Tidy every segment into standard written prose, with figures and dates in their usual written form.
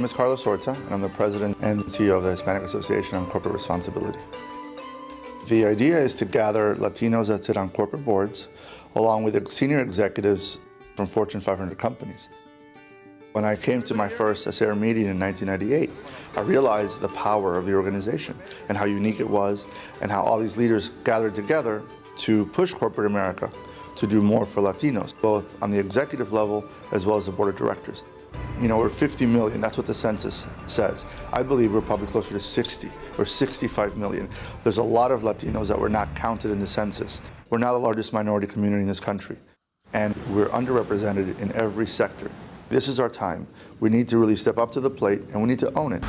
is Carlos Horta, and I'm the President and CEO of the Hispanic Association on Corporate Responsibility. The idea is to gather Latinos that sit on corporate boards, along with senior executives from Fortune 500 companies. When I came to my first ASER meeting in 1998, I realized the power of the organization and how unique it was, and how all these leaders gathered together to push corporate America to do more for Latinos, both on the executive level as well as the board of directors. You know, we're 50 million, that's what the census says. I believe we're probably closer to 60 or 65 million. There's a lot of Latinos that were not counted in the census. We're now the largest minority community in this country, and we're underrepresented in every sector. This is our time. We need to really step up to the plate, and we need to own it.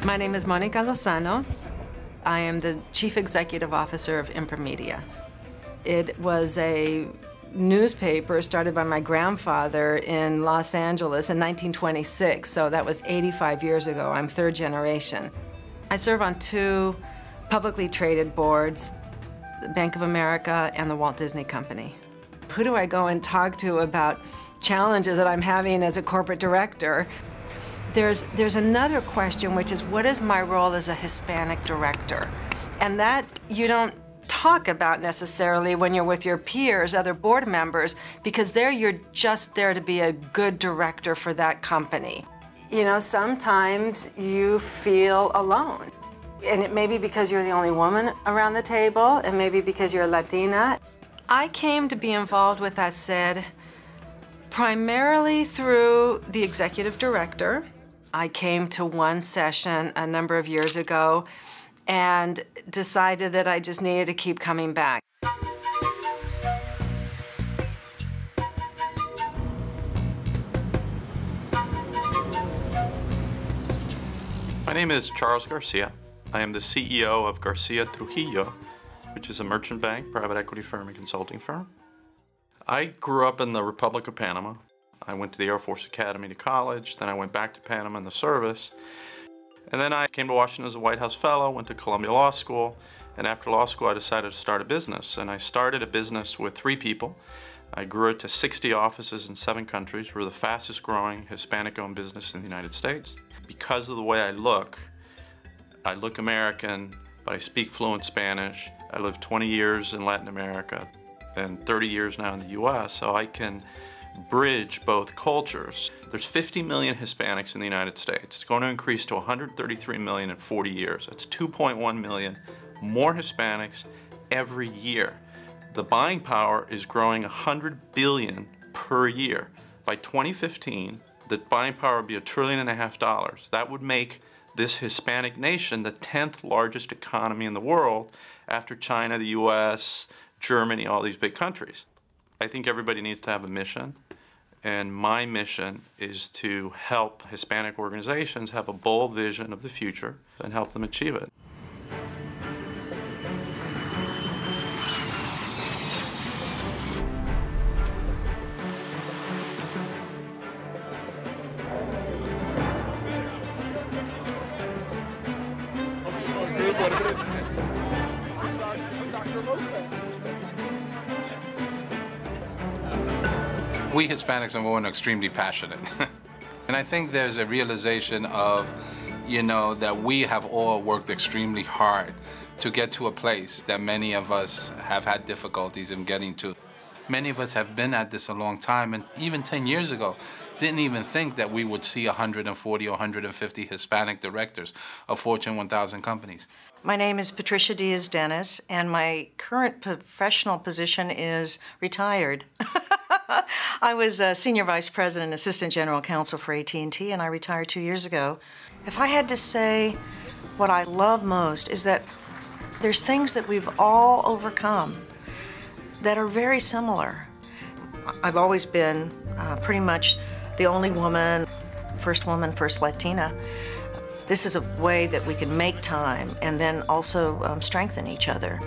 My name is Monica Lozano. I am the Chief Executive Officer of Imprimedia. It was a newspaper started by my grandfather in Los Angeles in 1926, so that was 85 years ago. I'm third generation. I serve on two publicly traded boards, the Bank of America and the Walt Disney Company. Who do I go and talk to about challenges that I'm having as a corporate director? There's another question, which is, what is my role as a Hispanic director? And that you don't talk about necessarily when you're with your peers, other board members, because there you're just there to be a good director for that company. You know, sometimes you feel alone. And it may be because you're the only woman around the table, and maybe because you're Latina. I came to be involved with ASER primarily through the executive director. I came to one session a number of years ago and decided that I just needed to keep coming back. My name is Charles Garcia. I am the CEO of Garcia Trujillo, which is a merchant bank, private equity firm, and consulting firm. I grew up in the Republic of Panama. I went to the Air Force Academy to college, then I went back to Panama in the service. And then I came to Washington as a White House Fellow, went to Columbia Law School, and after law school I decided to start a business. And I started a business with 3 people. I grew it to 60 offices in 7 countries. We're the fastest growing Hispanic-owned business in the United States. Because of the way I look American, but I speak fluent Spanish. I lived 20 years in Latin America and 30 years now in the US, so I can bridge both cultures. There's 50 million Hispanics in the United States. It's going to increase to 133 million in 40 years. That's 2.1 million more Hispanics every year. The buying power is growing 100 billion per year. By 2015, the buying power would be $1.5 trillion. That would make this Hispanic nation the 10th largest economy in the world after China, the US, Germany, all these big countries. I think everybody needs to have a mission, and my mission is to help Hispanic organizations have a bold vision of the future and help them achieve it. We Hispanics are more extremely passionate. And I think there's a realization of, you know, that we have all worked extremely hard to get to a place that many of us have had difficulties in getting to. Many of us have been at this a long time, and even 10 years ago, didn't even think that we would see 140 or 150 Hispanic directors of Fortune 1000 companies. My name is Patricia Diaz-Dennis, and my current professional position is retired. I was a Senior Vice President, Assistant General Counsel for AT&T, and I retired 2 years ago. If I had to say what I love most is that there's things that we've all overcome that are very similar. I've always been pretty much the only woman, first Latina. This is a way that we can make time and then also strengthen each other.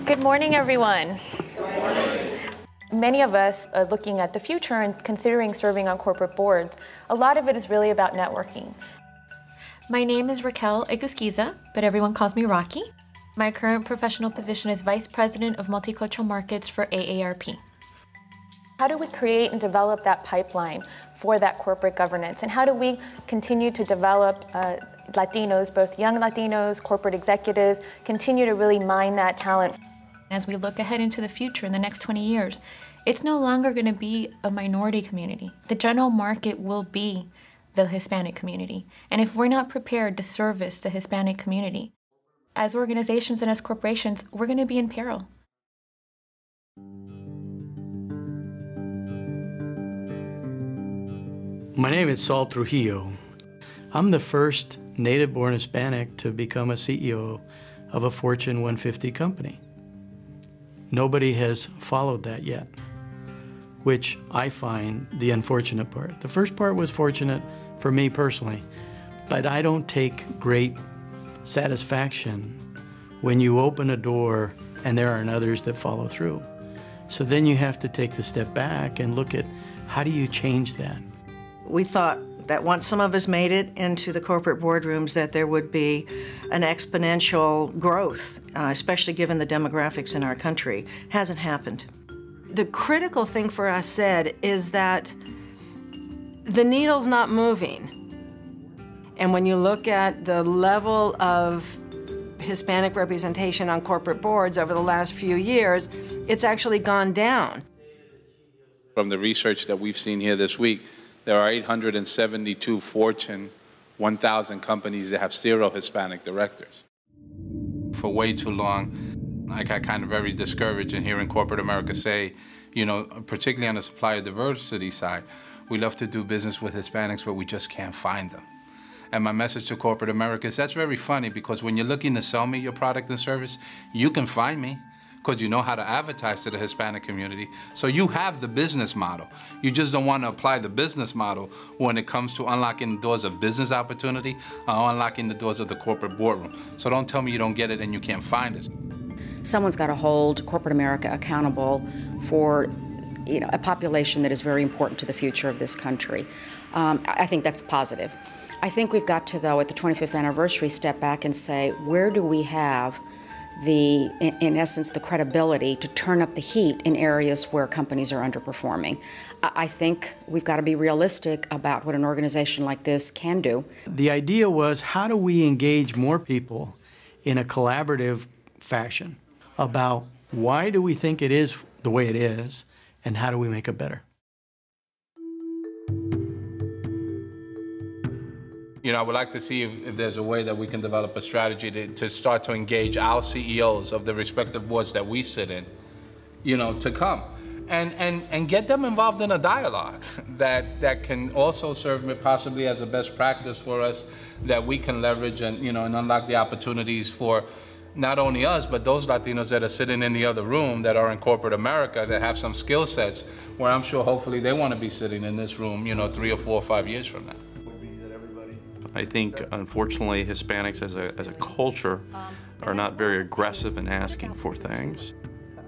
Good morning, everyone. Many of us are looking at the future and considering serving on corporate boards. A lot of it is really about networking. My name is Raquel Egusquiza, but everyone calls me Rocky. My current professional position is Vice President of Multicultural Markets for AARP. How do we create and develop that pipeline for that corporate governance? And how do we continue to develop Latinos, both young Latinos, corporate executives, continue to really mine that talent? As we look ahead into the future in the next 20 years, it's no longer going to be a minority community. The general market will be the Hispanic community. And if we're not prepared to service the Hispanic community, as organizations and as corporations, we're going to be in peril. My name is Saul Trujillo. I'm the first native-born Hispanic to become a CEO of a Fortune 150 company. Nobody has followed that yet, which I find the unfortunate part. The first part was fortunate for me personally, but I don't take great satisfaction when you open a door and there aren't others that follow through. So then you have to take the step back and look at how do you change that? We thought that once some of us made it into the corporate boardrooms that there would be an exponential growth, especially given the demographics in our country. Hasn't happened. The critical thing for us, Sid, is that the needle's not moving. And when you look at the level of Hispanic representation on corporate boards over the last few years, it's actually gone down. From the research that we've seen here this week, there are 872 Fortune 1000 companies that have 0 Hispanic directors. For way too long, I got kind of very discouraged in hearing corporate America say, you know, particularly on the supplier diversity side, we love to do business with Hispanics, but we just can't find them. And my message to corporate America is that's very funny, because when you're looking to sell me your product and service, you can find me, because you know how to advertise to the Hispanic community. So you have the business model. You just don't want to apply the business model when it comes to unlocking the doors of business opportunity or unlocking the doors of the corporate boardroom. So don't tell me you don't get it and you can't find it. Someone's got to hold corporate America accountable for a population that is very important to the future of this country. I think that's positive. I think we've got to, though, at the 25th anniversary, step back and say, where do we have in essence, the credibility to turn up the heat in areas where companies are underperforming? I think we've got to be realistic about what an organization like this can do. The idea was, how do we engage more people in a collaborative fashion about why do we think it is the way it is, and how do we make it better? You know, I would like to see if there's a way that we can develop a strategy to start to engage our CEOs of the respective boards that we sit in, you know, to come and get them involved in a dialogue that can also serve possibly as a best practice for us that we can leverage and, you know, and unlock the opportunities for not only us, but those Latinos that are sitting in the other room that are in corporate America that have some skill sets where I'm sure hopefully they want to be sitting in this room, you know, 3 or 4 or 5 years from now. I think, unfortunately, Hispanics as a culture are not very aggressive in asking for things.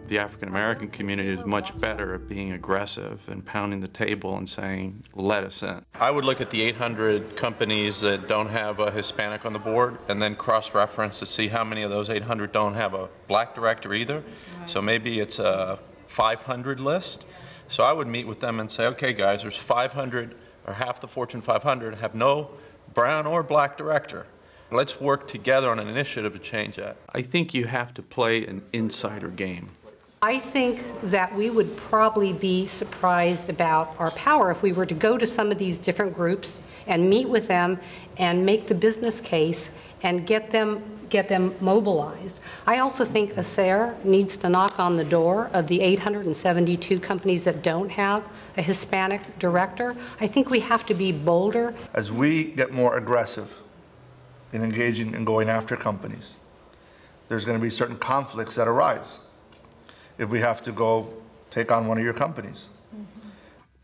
The African American community is much better at being aggressive and pounding the table and saying, let us in. I would look at the 800 companies that don't have a Hispanic on the board and then cross-reference to see how many of those 800 don't have a black director either. So maybe it's a 500 list. So I would meet with them and say, okay guys, there's 500 or half the Fortune 500 have no brown or black director. Let's work together on an initiative to change that. I think you have to play an insider game. I think that we would probably be surprised about our power if we were to go to some of these different groups and meet with them and make the business case and get them mobilized. I also think ASER needs to knock on the door of the 872 companies that don't have a Hispanic director. I think we have to be bolder. As we get more aggressive in engaging and going after companies, there's going to be certain conflicts that arise if we have to go take on one of your companies.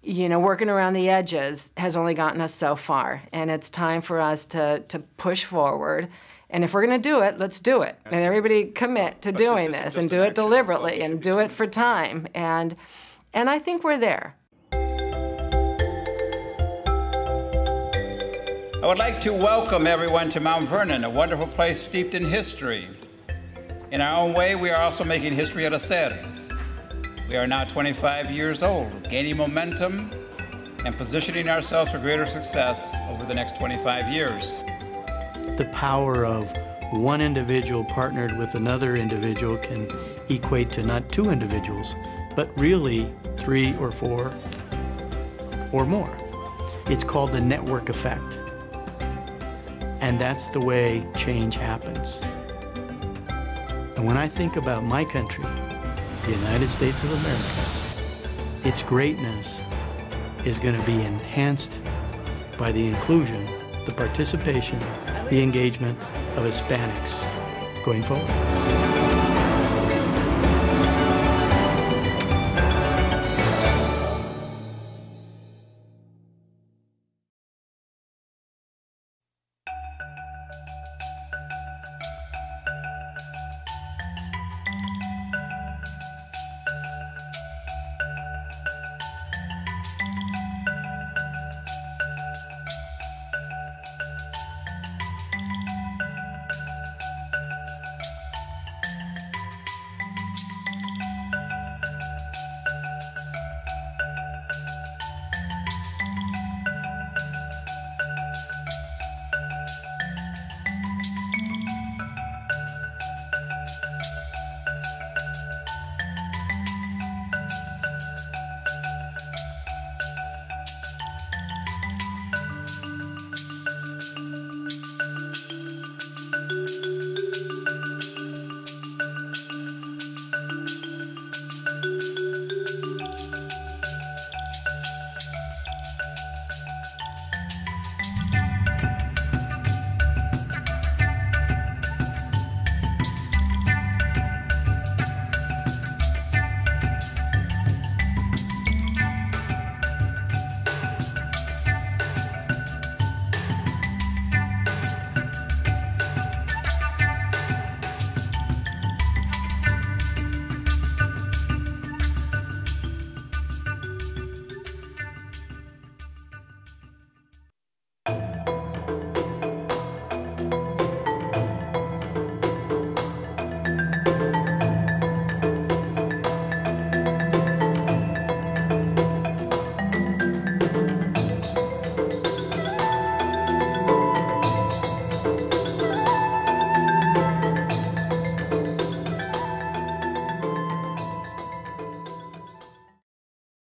You know, working around the edges has only gotten us so far, and it's time for us to push forward. And if we're going to do it, let's do it. And everybody commit to doing this and do it deliberately and do it for time. And I think we're there. I would like to welcome everyone to Mount Vernon, a wonderful place steeped in history. In our own way, we are also making history at ACER. We are now 25 years old, gaining momentum and positioning ourselves for greater success over the next 25 years. The power of one individual partnered with another individual can equate to not two individuals, but really 3 or 4 or more. It's called the network effect. And that's the way change happens. And when I think about my country, the United States of America, its greatness is going to be enhanced by the inclusion, the participation, the engagement of Hispanics going forward.